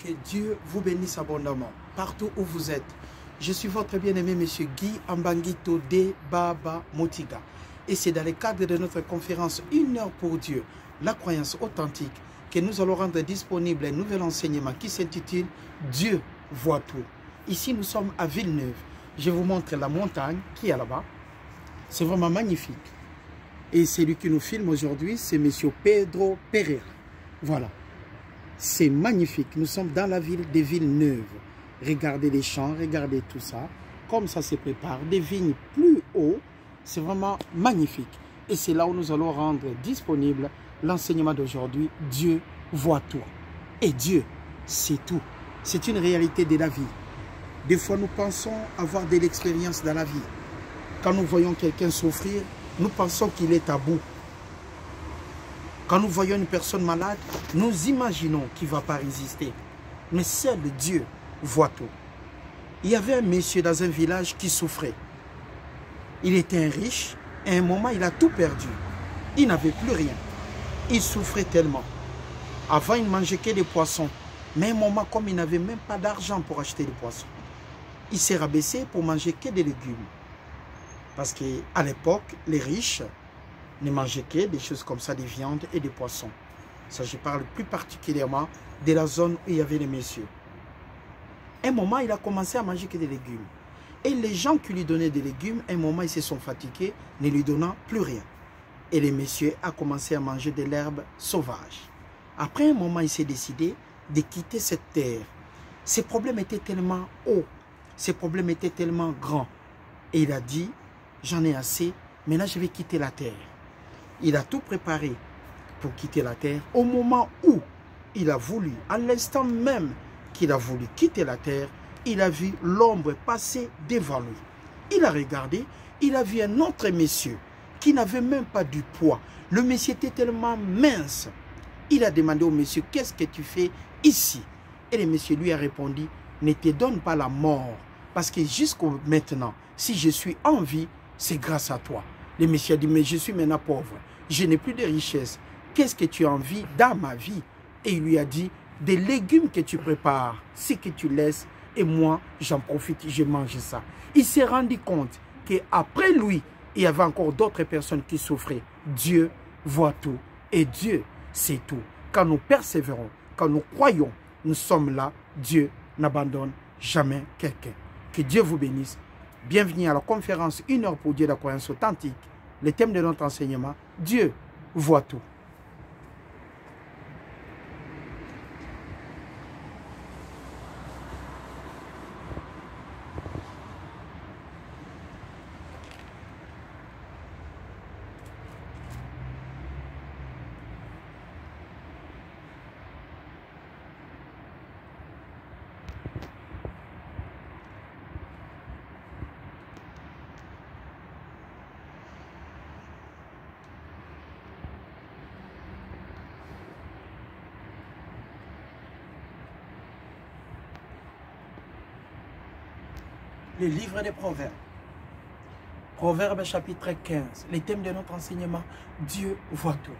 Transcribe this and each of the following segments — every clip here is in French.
Que Dieu vous bénisse abondamment, partout où vous êtes. Je suis votre bien-aimé, Monsieur Guy Ambangito de Baba Motiga. Et c'est dans le cadre de notre conférence 1 heure pour Dieu, la croyance authentique, que nous allons rendre disponible un nouvel enseignement qui s'intitule Dieu voit tout. Ici, nous sommes à Villeneuve. Je vous montre la montagne qui est là-bas. C'est vraiment magnifique. Et celui qui nous filme aujourd'hui, c'est Monsieur Pedro Pereira. Voilà. C'est magnifique. Nous sommes dans la ville de Villeneuve. Regardez les champs, regardez tout ça. Comme ça se prépare. Des vignes plus haut. C'est vraiment magnifique. Et c'est là où nous allons rendre disponible l'enseignement d'aujourd'hui. Dieu voit tout. Et Dieu, c'est tout. C'est une réalité de la vie. Des fois, nous pensons avoir de l'expérience dans la vie. Quand nous voyons quelqu'un souffrir, nous pensons qu'il est à bout. Quand nous voyons une personne malade, nous imaginons qu'il ne va pas résister. Mais seul Dieu voit tout. Il y avait un monsieur dans un village qui souffrait. Il était un riche, et à un moment, il a tout perdu. Il n'avait plus rien. Il souffrait tellement. Avant, il ne mangeait que des poissons. Mais à un moment, comme il n'avait même pas d'argent pour acheter des poissons, il s'est rabaissé pour manger que des légumes. Parce qu'à l'époque, les riches ne mangeaient que des choses comme ça, des viandes et des poissons. Ça, je parle plus particulièrement de la zone où il y avait les messieurs. À un moment, il a commencé à manger que des légumes. Et les gens qui lui donnaient des légumes, à un moment, ils se sont fatigués, ne lui donnant plus rien. Et les messieurs ont commencé à manger de l'herbe sauvage. Après un moment, il s'est décidé de quitter cette terre. Ses problèmes étaient tellement hauts, ses problèmes étaient tellement grands. Et il a dit, j'en ai assez, maintenant je vais quitter la terre. Il a tout préparé pour quitter la terre. Au moment où il a voulu, à l'instant même qu'il a voulu quitter la terre, il a vu l'ombre passer devant lui. Il a regardé, il a vu un autre monsieur qui n'avait même pas du poids. Le monsieur était tellement mince. Il a demandé au monsieur, qu'est-ce que tu fais ici? Et le monsieur lui a répondu, ne te donne pas la mort. Parce que jusqu'au maintenant, si je suis en vie, c'est grâce à toi. Le monsieur a dit, mais je suis maintenant pauvre. Je n'ai plus de richesse. Qu'est-ce que tu as envie dans ma vie? Et il lui a dit, des légumes que tu prépares, ce que tu laisses, et moi, j'en profite, je mange ça. Il s'est rendu compte qu'après lui, il y avait encore d'autres personnes qui souffraient. Dieu voit tout. Et Dieu, c'est tout. Quand nous persévérons, quand nous croyons, nous sommes là. Dieu n'abandonne jamais quelqu'un. Que Dieu vous bénisse. Bienvenue à la conférence 1 heure pour Dieu, la croyance authentique. Le thème de notre enseignement, Dieu voit tout. Le livre des Proverbes. Proverbes chapitre 15. Le thème de notre enseignement, Dieu voit tout.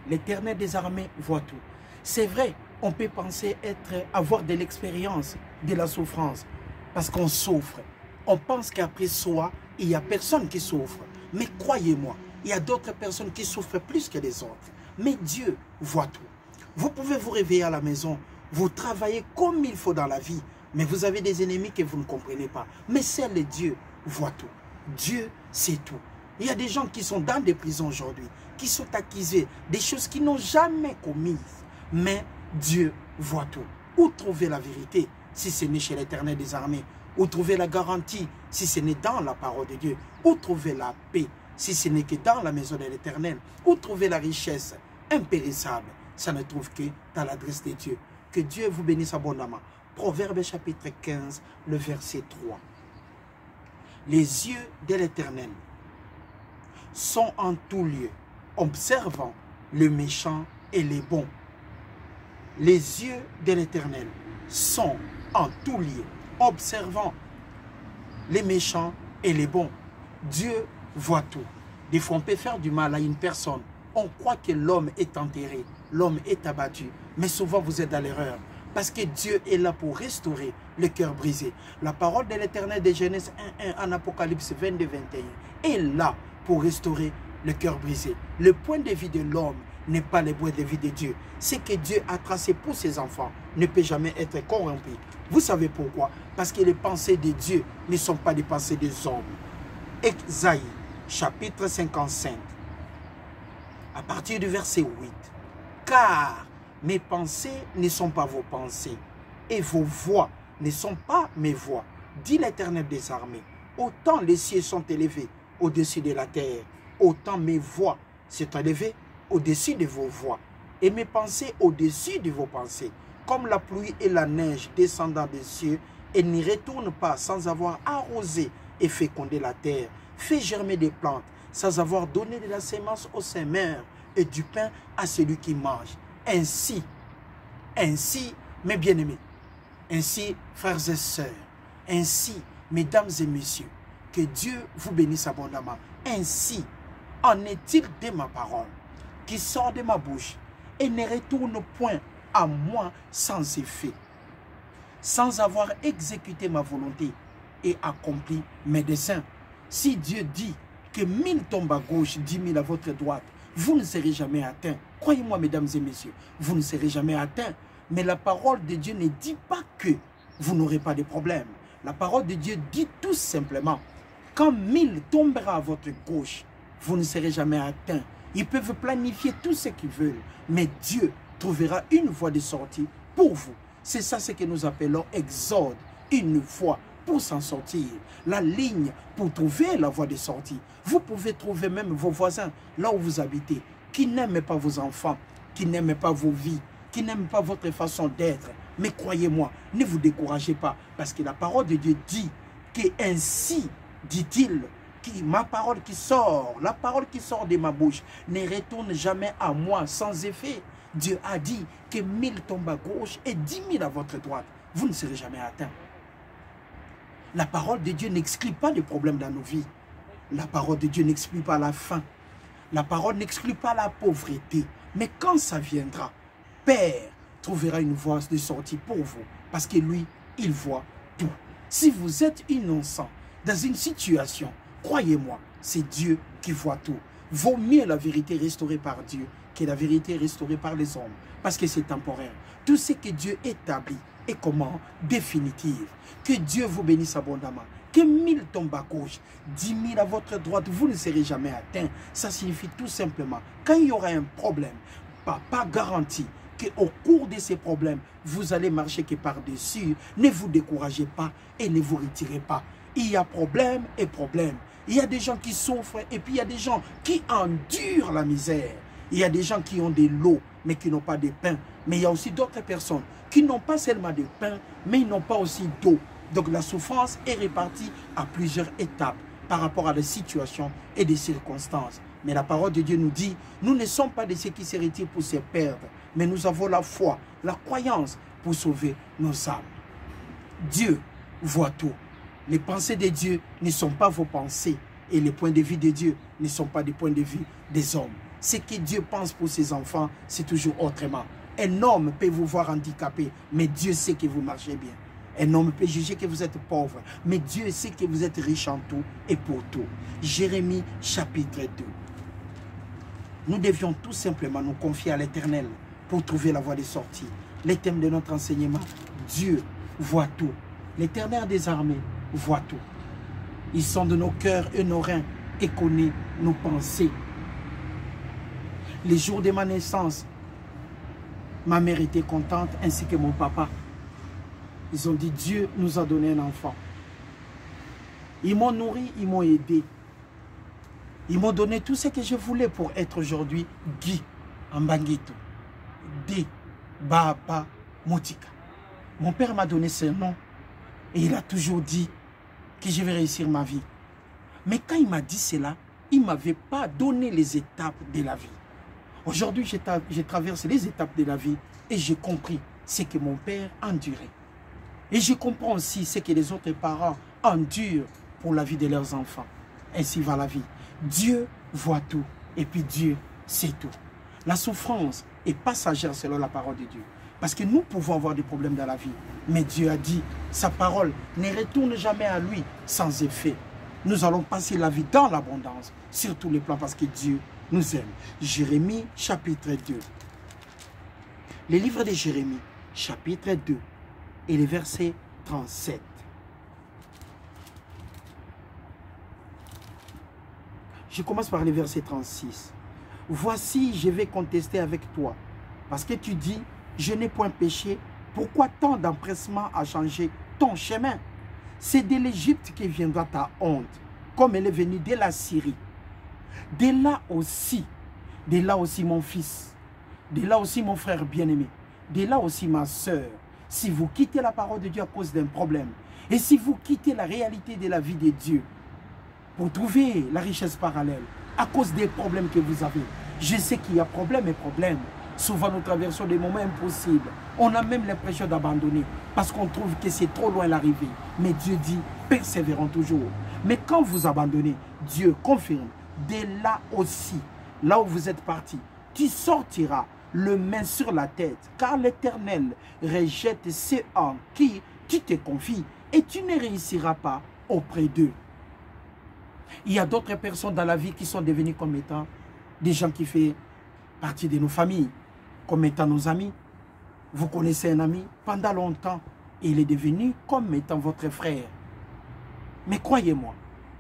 L'Éternel des armées voit tout. C'est vrai, on peut penser avoir de l'expérience de la souffrance parce qu'on souffre. On pense qu'après soi, il n'y a personne qui souffre. Mais croyez-moi, il y a d'autres personnes qui souffrent plus que les autres. Mais Dieu voit tout. Vous pouvez vous réveiller à la maison, vous travaillez comme il faut dans la vie, mais vous avez des ennemis que vous ne comprenez pas. Mais seul Dieu voit tout. Dieu, c'est tout. Il y a des gens qui sont dans des prisons aujourd'hui, qui sont accusés des choses qu'ils n'ont jamais commises. Mais Dieu voit tout. Où trouver la vérité si ce n'est chez l'Éternel des armées? Où trouver la garantie si ce n'est dans la parole de Dieu? Où trouver la paix si ce n'est que dans la maison de l'Éternel? Où trouver la richesse impérissable? Ça ne trouve que dans l'adresse de Dieu. Que Dieu vous bénisse abondamment. Proverbe chapitre 15, le verset 3. Les yeux de l'Éternel sont en tout lieu, observant le méchant et les bons. Les yeux de l'Éternel sont en tout lieu, observant les méchants et les bons. Dieu voit tout. Des fois, on peut faire du mal à une personne. On croit que l'homme est enterré, l'homme est abattu. Mais souvent, vous êtes dans l'erreur. Parce que Dieu est là pour restaurer le cœur brisé. La parole de l'Éternel de Genèse 1.1 en Apocalypse 22.21 est là pour restaurer le cœur brisé. Le point de vue de l'homme n'est pas le point de vue de Dieu. Ce que Dieu a tracé pour ses enfants ne peut jamais être corrompu. Vous savez pourquoi? Parce que les pensées de Dieu ne sont pas les pensées des hommes. Ésaïe, chapitre 55, à partir du verset 8. Car mes pensées ne sont pas vos pensées, et vos voix ne sont pas mes voix, dit l'Éternel des armées. Autant les cieux sont élevés au-dessus de la terre, autant mes voix sont élevées au-dessus de vos voix, et mes pensées au-dessus de vos pensées. Comme la pluie et la neige descendant des cieux, et n'y retournent pas sans avoir arrosé et fécondé la terre, fait germer des plantes, sans avoir donné de la sémence au semeur et du pain à celui qui mange. Ainsi, mes bien-aimés, ainsi, frères et sœurs, ainsi, mesdames et messieurs, que Dieu vous bénisse abondamment. Ainsi, en est-il de ma parole qui sort de ma bouche et ne retourne point à moi sans effet, sans avoir exécuté ma volonté et accompli mes desseins. Si Dieu dit que 1000 tombent à gauche, 10 000 à votre droite, vous ne serez jamais atteints. Croyez-moi, mesdames et messieurs, vous ne serez jamais atteints. Mais la parole de Dieu ne dit pas que vous n'aurez pas de problème. La parole de Dieu dit tout simplement, quand 1000 tombera à votre gauche, vous ne serez jamais atteints. Ils peuvent planifier tout ce qu'ils veulent, mais Dieu trouvera une voie de sortie pour vous. C'est ça ce que nous appelons exode, une voie pour s'en sortir, la ligne pour trouver la voie de sortie. Vous pouvez trouver même vos voisins, là où vous habitez, qui n'aiment pas vos enfants, qui n'aiment pas vos vies, qui n'aiment pas votre façon d'être. Mais croyez-moi, ne vous découragez pas, parce que la parole de Dieu dit que ainsi, dit-il, ma parole qui sort, la parole qui sort de ma bouche, ne retourne jamais à moi sans effet. Dieu a dit que 1000 tombent à gauche et 10 000 à votre droite. Vous ne serez jamais atteints. La parole de Dieu n'exclut pas les problèmes dans nos vies. La parole de Dieu n'exclut pas la faim. La parole n'exclut pas la pauvreté. Mais quand ça viendra, Père trouvera une voie de sortie pour vous. Parce que lui, il voit tout. Si vous êtes innocent dans une situation, croyez-moi, c'est Dieu qui voit tout. Vaut mieux la vérité restaurée par Dieu que la vérité restaurée par les hommes. Parce que c'est temporaire. Tout ce que Dieu établit est comment? Définitive. Que Dieu vous bénisse abondamment. Que 1000 tombent à gauche, 10 000 à votre droite, vous ne serez jamais atteints. Ça signifie tout simplement, quand il y aura un problème, pas garanti qu'au cours de ces problèmes, vous allez marcher que par-dessus. Ne vous découragez pas et ne vous retirez pas. Il y a problème et problème. Il y a des gens qui souffrent et puis il y a des gens qui endurent la misère. Il y a des gens qui ont de l'eau mais qui n'ont pas de pain. Mais il y a aussi d'autres personnes qui n'ont pas seulement de pain, mais ils n'ont pas aussi d'eau. Donc la souffrance est répartie à plusieurs étapes par rapport à des situations et des circonstances. Mais la parole de Dieu nous dit, nous ne sommes pas de ceux qui se retirent pour se perdre, mais nous avons la foi, la croyance pour sauver nos âmes. Dieu voit tout. Les pensées de Dieu ne sont pas vos pensées et les points de vue de Dieu ne sont pas des points de vue des hommes. Ce que Dieu pense pour ses enfants, c'est toujours autrement. Un homme peut vous voir handicapé, mais Dieu sait que vous marchez bien. Un homme peut juger que vous êtes pauvre, mais Dieu sait que vous êtes riche en tout et pour tout. Jérémie chapitre 2. Nous devions tout simplement nous confier à l'Éternel pour trouver la voie de sortie. Les thèmes de notre enseignement, Dieu voit tout. L'Éternel des armées voit tout. Ils sont de nos cœurs et nos reins et connaît nos pensées. Les jours de ma naissance, ma mère était contente ainsi que mon papa. Ils ont dit, Dieu nous a donné un enfant. Ils m'ont nourri, ils m'ont aidé. Ils m'ont donné tout ce que je voulais pour être aujourd'hui Guy Ambangito. D. Baba Motika. Mon père m'a donné ce nom et il a toujours dit que je vais réussir ma vie. Mais quand il m'a dit cela, il ne m'avait pas donné les étapes de la vie. Aujourd'hui, j'ai traversé les étapes de la vie et j'ai compris ce que mon père endurait. Et je comprends aussi ce que les autres parents endurent pour la vie de leurs enfants. Ainsi va la vie. Dieu voit tout et puis Dieu sait tout. La souffrance est passagère selon la parole de Dieu. Parce que nous pouvons avoir des problèmes dans la vie. Mais Dieu a dit, sa parole ne retourne jamais à lui sans effet. Nous allons passer la vie dans l'abondance, sur tous les plans, parce que Dieu nous aime. Jérémie, chapitre 2. Le livre de Jérémie, chapitre 2, et le verset 37. Je commence par le verset 36. Voici, je vais contester avec toi, parce que tu dis, je n'ai point péché. Pourquoi tant d'empressement à changer ton chemin? C'est de l'Égypte que viendra ta honte, comme elle est venue de la Syrie. De là aussi mon fils, de là aussi mon frère bien-aimé, de là aussi ma soeur, si vous quittez la parole de Dieu à cause d'un problème, et si vous quittez la réalité de la vie de Dieu, pour trouver la richesse parallèle, à cause des problèmes que vous avez, je sais qu'il y a problème et problème. Souvent, nous traversons des moments impossibles. On a même l'impression d'abandonner parce qu'on trouve que c'est trop loin l'arrivée. Mais Dieu dit, persévérons toujours. Mais quand vous abandonnez, Dieu confirme, dès là aussi, là où vous êtes parti, tu sortiras le main sur la tête, car l'Éternel rejette ceux en qui tu te confies et tu ne réussiras pas auprès d'eux. Il y a d'autres personnes dans la vie qui sont devenues comme étant des gens qui font partie de nos familles, comme étant nos amis. Vous connaissez un ami pendant longtemps et il est devenu comme étant votre frère. Mais croyez-moi,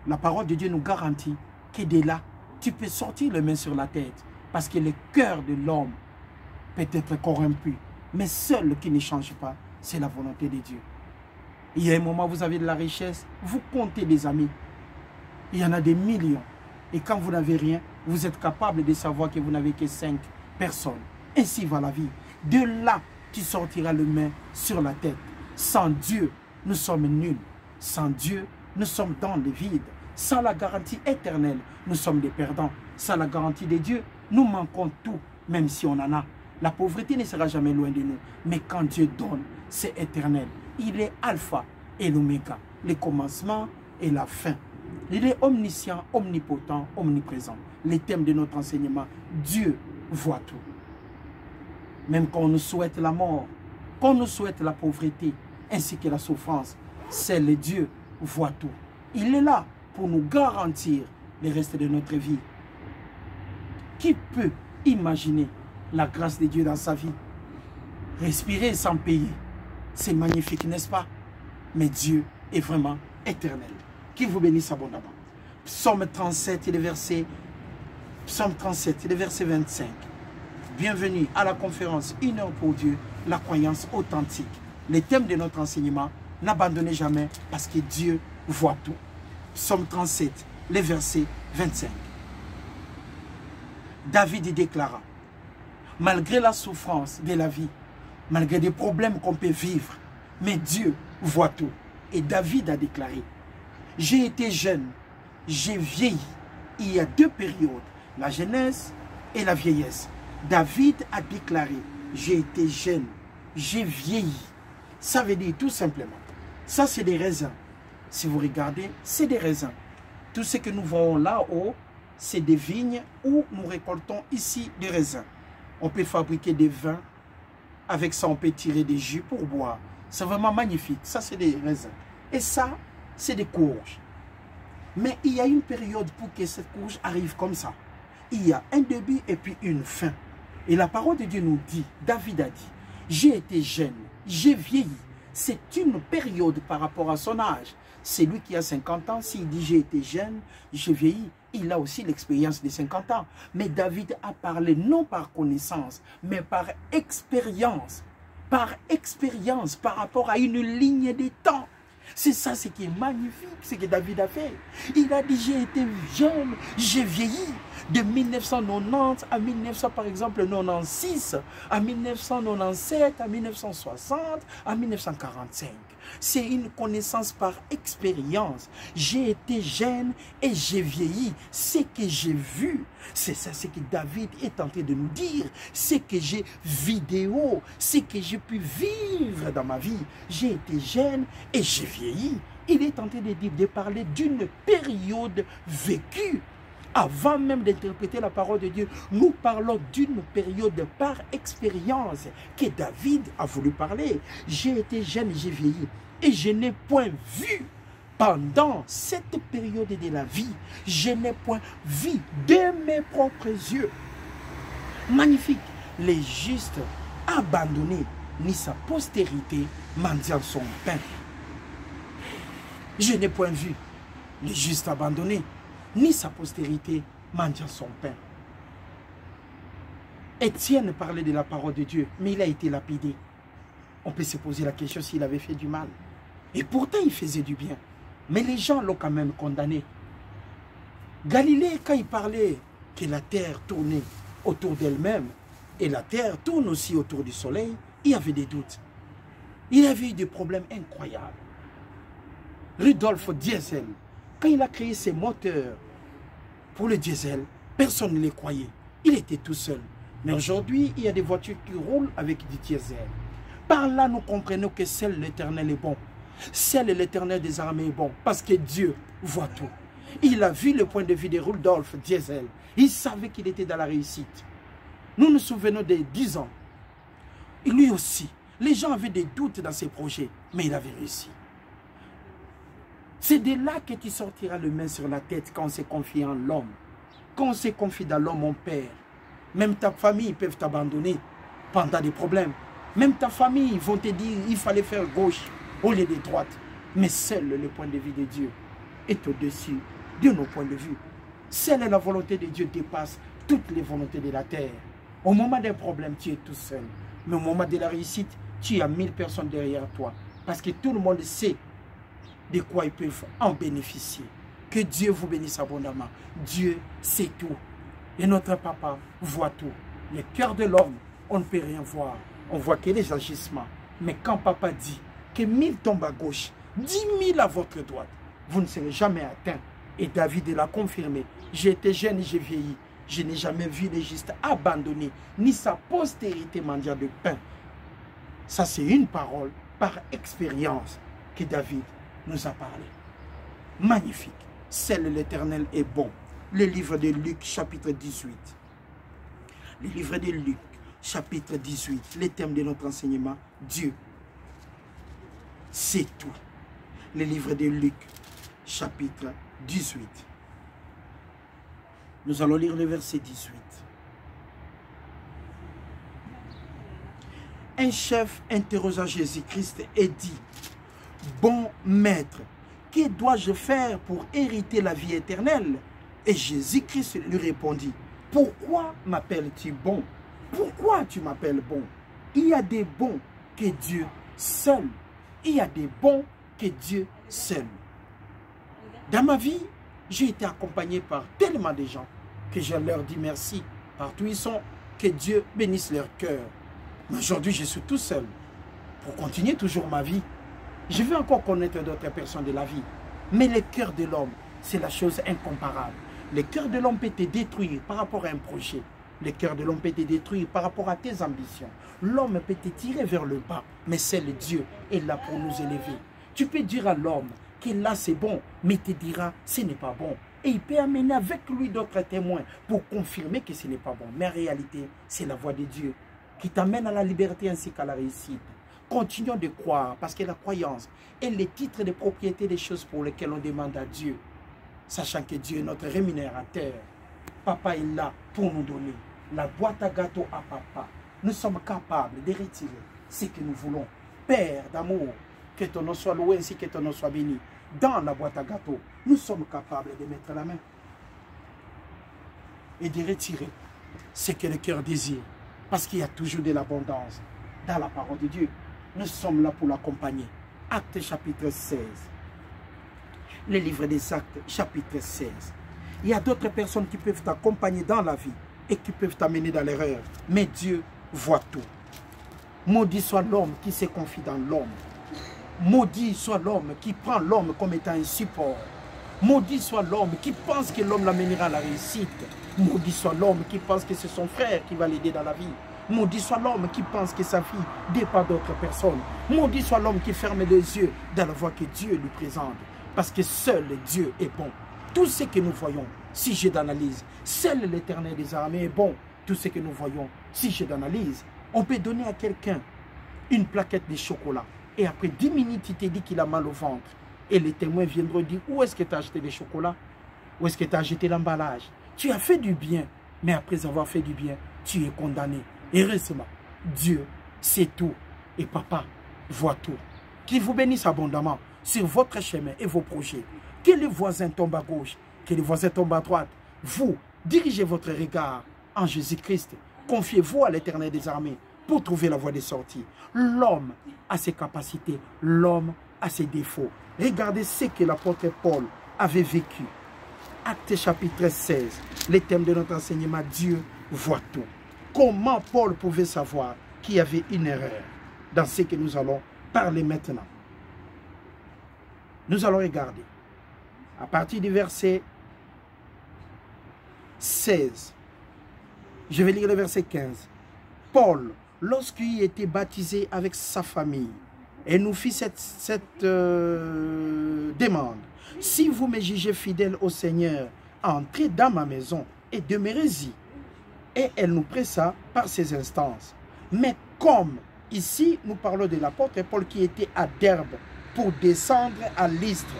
la parole de Dieu nous garantit que de là, tu peux sortir les mains sur la tête. Parce que le cœur de l'homme peut être corrompu. Mais seul qui ne change pas, c'est la volonté de Dieu. Il y a un moment où vous avez de la richesse, vous comptez des amis. Il y en a des millions. Et quand vous n'avez rien, vous êtes capable de savoir que vous n'avez que 5 personnes. Ainsi va la vie. De là, tu sortiras le main sur la tête. Sans Dieu, nous sommes nuls. Sans Dieu, nous sommes dans le vide. Sans la garantie éternelle, nous sommes des perdants. Sans la garantie de Dieu, nous manquons tout, même si on en a. La pauvreté ne sera jamais loin de nous. Mais quand Dieu donne, c'est éternel. Il est alpha et l'oméga, le commencement et la fin. Il est omniscient, omnipotent, omniprésent. Les thèmes de notre enseignement, Dieu voit tout. Même quand on nous souhaite la mort, quand on nous souhaite la pauvreté, ainsi que la souffrance, c'est le Dieu voit tout. Il est là pour nous garantir le reste de notre vie. Qui peut imaginer la grâce de Dieu dans sa vie? Respirer sans payer, c'est magnifique, n'est-ce pas? Mais Dieu est vraiment éternel. Qui vous bénisse abondamment. Psaume 37 et le verset, Psaume 37 et le verset 25. Bienvenue à la conférence 1 heure pour Dieu, la croyance authentique. Le thème de notre enseignement, n'abandonnez jamais parce que Dieu voit tout. Psaume 37, le verset 25. David y déclara, malgré la souffrance de la vie, malgré des problèmes qu'on peut vivre, mais Dieu voit tout. Et David a déclaré, j'ai été jeune, j'ai vieilli. Il y a 2 périodes, la jeunesse et la vieillesse. David a déclaré, j'ai été jeune, j'ai vieilli. Ça veut dire tout simplement, ça c'est des raisins. Si vous regardez, c'est des raisins. Tout ce que nous voyons là-haut, c'est des vignes où nous récoltons ici des raisins. On peut fabriquer des vins, avec ça on peut tirer des jus pour boire. C'est vraiment magnifique, ça c'est des raisins. Et ça, c'est des courges. Mais il y a une période pour que cette courge arrive comme ça. Il y a un début et puis une fin. Et la parole de Dieu nous dit, David a dit, j'ai été jeune, j'ai vieilli. C'est une période par rapport à son âge. C'est lui qui a 50 ans, s'il dit j'ai été jeune, j'ai vieilli, il a aussi l'expérience des 50 ans. Mais David a parlé non par connaissance, mais par expérience. Par expérience, par rapport à une ligne de temps. C'est ça ce qui est magnifique, ce que David a fait. Il a dit, j'ai été jeune, j'ai vieilli. De 1990 à 1900, par exemple, 96, à 1997, à 1960, à 1945. C'est une connaissance par expérience. J'ai été jeune et j'ai vieilli. Ce que j'ai vu, c'est ça ce que David est tenté de nous dire. Ce que j'ai vidéo, ce que j'ai pu vivre dans ma vie. J'ai été jeune et j'ai vieilli. Il est tenté de dire, de parler d'une période vécue Avant même d'interpréter la parole de Dieu, nous parlons d'une période par expérience que David a voulu parler. J'ai été jeune, j'ai vieilli et je n'ai point vu pendant cette période de la vie, je n'ai point vu de mes propres yeux. Magnifique, les justes abandonnés, ni sa postérité mendiant son pain. Je n'ai point vu les justes abandonnés, ni sa postérité mendiant son pain. Étienne parlait de la parole de Dieu, mais il a été lapidé. On peut se poser la question s'il avait fait du mal. Et pourtant, il faisait du bien. Mais les gens l'ont quand même condamné. Galilée, quand il parlait que la terre tournait autour d'elle-même, et la terre tourne aussi autour du soleil, il y avait des doutes. Il avait eu des problèmes incroyables. Rudolf Diesel, quand il a créé ses moteurs pour le diesel, personne ne les croyait. Il était tout seul. Mais aujourd'hui, il y a des voitures qui roulent avec du diesel. Par là, nous comprenons que seul l'Éternel est bon. Seul l'Éternel des armées est bon. Parce que Dieu voit tout. Il a vu le point de vue de Rudolf Diesel. Il savait qu'il était dans la réussite. Nous nous souvenons des 10 ans. Et lui aussi, les gens avaient des doutes dans ses projets, mais il avait réussi. C'est de là que tu sortiras le main sur la tête quand on se confie en l'homme. Quand on se confie dans l'homme, mon père. Même ta famille peut t'abandonner pendant des problèmes. Même ta famille, ils vont te dire il fallait faire gauche au lieu de droite. Mais seul le point de vue de Dieu est au-dessus de nos points de vue. Seule la volonté de Dieu dépasse toutes les volontés de la terre. Au moment d'un problème, tu es tout seul. Mais au moment de la réussite, tu as 1000 personnes derrière toi. Parce que tout le monde sait de quoi ils peuvent en bénéficier. Que Dieu vous bénisse abondamment. Dieu sait tout. Et notre papa voit tout. Le cœur de l'homme, on ne peut rien voir. On voit que les agissements. Mais quand papa dit que 1000 tombent à gauche, 10 000 à votre droite, vous ne serez jamais atteint. Et David l'a confirmé. J'ai été jeune et j'ai vieilli. Je n'ai jamais vu les justes abandonnés, ni sa postérité mendiant de pain. Ça, c'est une parole par expérience que David nous a parlé. Magnifique. Seul l'Éternel est bon. Le livre de Luc, chapitre 18. Le livre de Luc, chapitre 18. Le thème de notre enseignement, Dieu. C'est tout. Le livre de Luc, chapitre 18. Nous allons lire le verset 18. Un chef interrogea Jésus-Christ et dit, « Bon maître, que dois-je faire pour hériter la vie éternelle ?» Et Jésus-Christ lui répondit, « Pourquoi m'appelles-tu bon? Pourquoi tu m'appelles bon? Il y a des bons que Dieu seul. Il y a des bons que Dieu seul. » Dans ma vie, j'ai été accompagné par tellement de gens que je leur dis merci. Partout où ils sont, que Dieu bénisse leur cœur. Mais aujourd'hui, je suis tout seul. Pour continuer toujours ma vie, je veux encore connaître d'autres personnes de la vie. Mais le cœur de l'homme, c'est la chose incomparable. Le cœur de l'homme peut te détruire par rapport à un projet. Le cœur de l'homme peut te détruire par rapport à tes ambitions. L'homme peut te tirer vers le bas, mais c'est le Dieu est là pour nous élever. Tu peux dire à l'homme que là c'est bon, mais il te dira ce n'est pas bon. Et il peut amener avec lui d'autres témoins pour confirmer que ce n'est pas bon. Mais en réalité, c'est la voix de Dieu qui t'amène à la liberté ainsi qu'à la réussite. Continuons de croire, parce que la croyance est le titre de propriété des choses pour lesquelles on demande à Dieu. Sachant que Dieu est notre rémunérateur. Papa est là pour nous donner la boîte à gâteaux à papa. Nous sommes capables de retirer ce que nous voulons. Père d'amour, que ton nom soit loué ainsi que ton nom soit béni. Dans la boîte à gâteaux, nous sommes capables de mettre la main et de retirer ce que le cœur désire. Parce qu'il y a toujours de l'abondance dans la parole de Dieu. Nous sommes là pour l'accompagner. Actes chapitre 16. Le livre des Actes chapitre 16. Il y a d'autres personnes qui peuvent t'accompagner dans la vie et qui peuvent t'amener dans l'erreur. Mais Dieu voit tout. Maudit soit l'homme qui se confie dans l'homme. Maudit soit l'homme qui prend l'homme comme étant un support. Maudit soit l'homme qui pense que l'homme l'amènera à la réussite. Maudit soit l'homme qui pense que c'est son frère qui va l'aider dans la vie. Maudit soit l'homme qui pense que sa fille dépend d'autres personnes. Maudit soit l'homme qui ferme les yeux dans la voie que Dieu lui présente. Parce que seul Dieu est bon. Tout ce que nous voyons, si je d'analyse. Seul l'Éternel des armées est bon. Tout ce que nous voyons, si je d'analyse, on peut donner à quelqu'un une plaquette de chocolat. Et après 10 minutes, il te dit qu'il a mal au ventre. Et les témoins viendront dire, où est-ce que tu as acheté des chocolats? Où est-ce que tu as jeté l'emballage? Tu as fait du bien, mais après avoir fait du bien, tu es condamné. Heureusement, Dieu sait tout et papa voit tout. Qu'il vous bénisse abondamment sur votre chemin et vos projets. Que les voisins tombent à gauche, que les voisins tombent à droite. Vous, dirigez votre regard en Jésus-Christ. Confiez-vous à l'Éternel des armées pour trouver la voie de sortie. L'homme a ses capacités, l'homme a ses défauts. Regardez ce que l'apôtre Paul avait vécu. Actes chapitre 16, le thème de notre enseignement, Dieu voit tout. Comment Paul pouvait savoir qu'il y avait une erreur dans ce que nous allons parler maintenant? Nous allons regarder à partir du verset 16. Je vais lire le verset 15. Paul, lorsqu'il était baptisé avec sa famille, et nous fit cette demande. Si vous me jugez fidèle au Seigneur, entrez dans ma maison et demeurez-y. Et elle nous pressa par ses instances. Mais comme ici, nous parlons de l'apôtre Paul qui était à Derbe pour descendre à Lystre.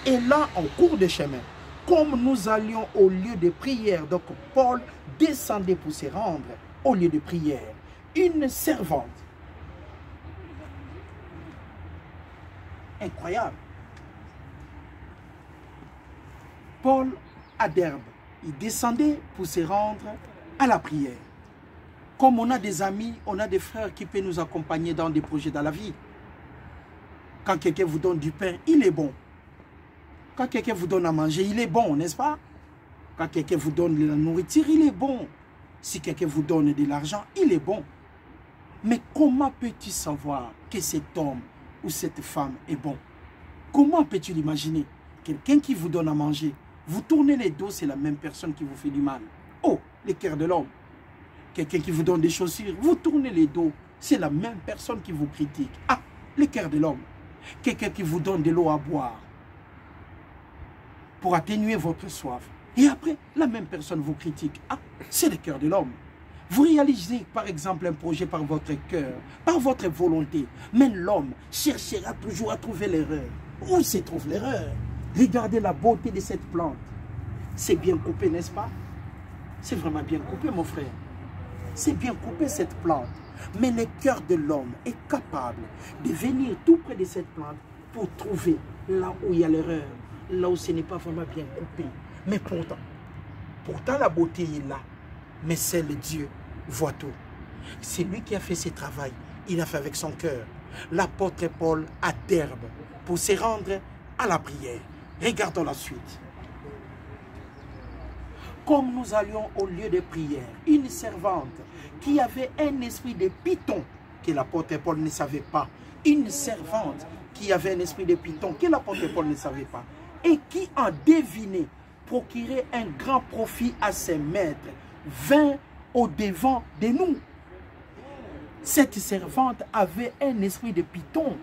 Et là, en cours de chemin, comme nous allions au lieu de prière, donc Paul descendait pour se rendre au lieu de prière. Une servante. Incroyable. Paul à Derbe, il descendait pour se rendre à la prière. Comme on a des amis, on a des frères qui peuvent nous accompagner dans des projets dans la vie. Quand quelqu'un vous donne du pain, il est bon. Quand quelqu'un vous donne à manger, il est bon, n'est-ce pas? Quand quelqu'un vous donne de la nourriture, il est bon. Si quelqu'un vous donne de l'argent, il est bon. Mais comment peux-tu savoir que cet homme ou cette femme est bon? Comment peux-tu l'imaginer? Quelqu'un qui vous donne à manger, vous tournez les dos, c'est la même personne qui vous fait du mal. Oh, le cœur de l'homme. Quelqu'un qui vous donne des chaussures, vous tournez les dos, c'est la même personne qui vous critique. Ah, le cœur de l'homme. Quelqu'un qui vous donne de l'eau à boire pour atténuer votre soif. Et après, la même personne vous critique. Ah, c'est le cœur de l'homme. Vous réalisez par exemple un projet par votre cœur, par votre volonté. Mais l'homme cherchera toujours à trouver l'erreur. Où se trouve l'erreur? Regardez la beauté de cette plante. C'est bien coupé, n'est-ce pas? C'est vraiment bien coupé, mon frère. C'est bien coupé cette plante. Mais le cœur de l'homme est capable de venir tout près de cette plante pour trouver là où il y a l'erreur, là où ce n'est pas vraiment bien coupé. Mais pourtant la beauté est là. Mais seul Dieu voit tout. C'est lui qui a fait ce travail. Il a fait avec son cœur. L'apôtre Paul à Derbe pour se rendre à la prière. Regardons la suite. Comme nous allions au lieu de prière, une servante qui avait un esprit de python que l'apôtre Paul ne savait pas. Une servante qui avait un esprit de python que l'apôtre Paul ne savait pas. Et qui en devinait procurer un grand profit à ses maîtres, vint au devant de nous. Cette servante avait un esprit de python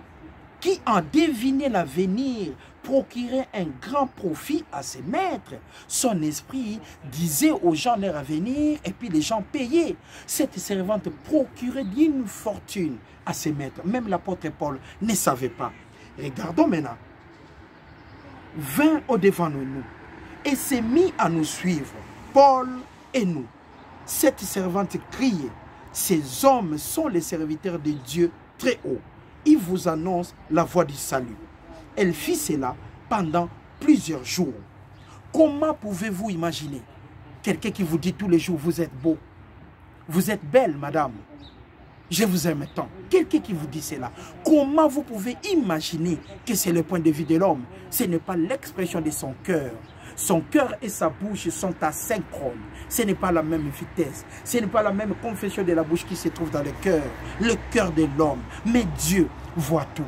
qui en devinait l'avenir, procurait un grand profit à ses maîtres. Son esprit disait aux gens leur avenir et puis les gens payaient. Cette servante procurait une fortune à ses maîtres. Même l'apôtre Paul ne savait pas. Regardons maintenant. Vint au devant de nous et s'est mis à nous suivre, Paul et nous. Cette servante criait, ces hommes sont les serviteurs de Dieu très haut. Ils vous annoncent la voie du salut. Elle fit cela pendant plusieurs jours. Comment pouvez-vous imaginer quelqu'un qui vous dit tous les jours, vous êtes beau, vous êtes belle, madame, je vous aime tant. Quelqu'un qui vous dit cela, comment vous pouvez imaginer que c'est le point de vue de l'homme? Ce n'est pas l'expression de son cœur. Son cœur et sa bouche sont asynchrones. Ce n'est pas la même vitesse. Ce n'est pas la même confession de la bouche qui se trouve dans le cœur de l'homme. Mais Dieu voit tout.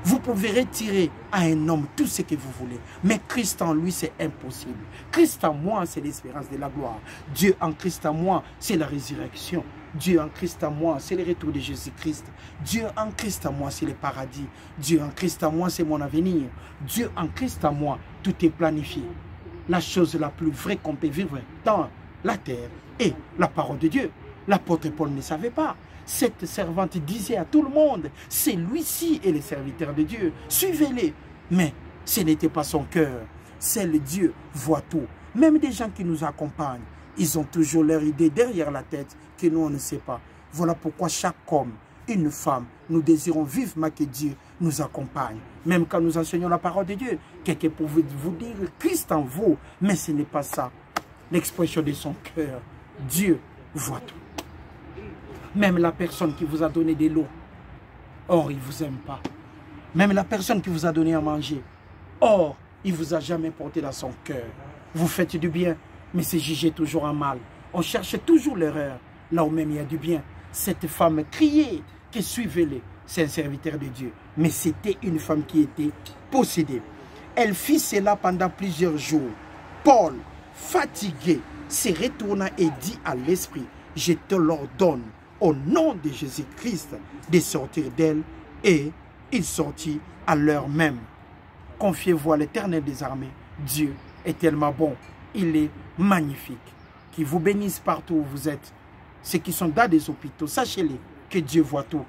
Vous pouvez retirer à un homme tout ce que vous voulez. Mais Christ en lui, c'est impossible. Christ en moi, c'est l'espérance de la gloire. Dieu en Christ en moi, c'est la résurrection. Dieu en Christ en moi, c'est le retour de Jésus-Christ. Dieu en Christ en moi, c'est le paradis. Dieu en Christ en moi, c'est mon avenir. Dieu en Christ en moi, tout est planifié. la chose la plus vraie qu'on peut vivre dans la terre est la parole de Dieu. L'apôtre Paul ne savait pas. Cette servante disait à tout le monde, c'est lui-ci et les serviteurs de Dieu, suivez-les. Mais ce n'était pas son cœur. Seul Dieu voit tout. Même des gens qui nous accompagnent, ils ont toujours leur idée derrière la tête que nous, on ne sait pas. Voilà pourquoi chaque homme, une femme, nous désirons vivement que Dieu nous accompagne. Même quand nous enseignons la parole de Dieu, quelqu'un peut vous dire Christ en vous, mais ce n'est pas ça. L'expression de son cœur, Dieu voit tout. Même la personne qui vous a donné de l'eau, or il ne vous aime pas. Même la personne qui vous a donné à manger, or il ne vous a jamais porté dans son cœur. Vous faites du bien, mais c'est jugé toujours en mal. On cherche toujours l'erreur, là où même il y a du bien. Cette femme criait que suivez-les, c'est un serviteur de Dieu. Mais c'était une femme qui était possédée. Elle fit cela pendant plusieurs jours. Paul, fatigué, se retourna et dit à l'esprit, je te l'ordonne au nom de Jésus-Christ de sortir d'elle. Et il sortit à l'heure même. Confiez-vous à l'Éternel des armées. Dieu est tellement bon. Il est magnifique. Qu'il vous bénisse partout où vous êtes. Ceux qui sont dans des hôpitaux, sachez-les que Dieu voit tout.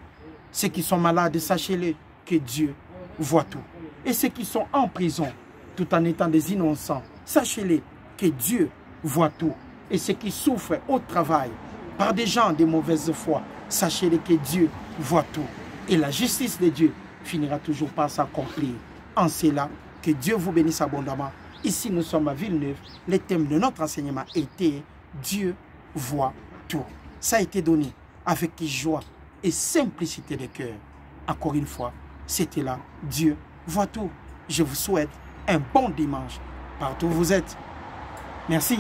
Ceux qui sont malades, sachez-les que Dieu voit tout. Et ceux qui sont en prison, tout en étant des innocents, sachez-les que Dieu voit tout. Et ceux qui souffrent au travail par des gens de mauvaise foi, sachez-les que Dieu voit tout. Et la justice de Dieu finira toujours par s'accomplir. En cela, que Dieu vous bénisse abondamment. Ici, nous sommes à Villeneuve. Le thème de notre enseignement était Dieu voit tout. Ça a été donné avec joie et simplicité de cœur. Encore une fois, c'était là. Dieu voit tout. Je vous souhaite un bon dimanche partout où vous êtes. Merci.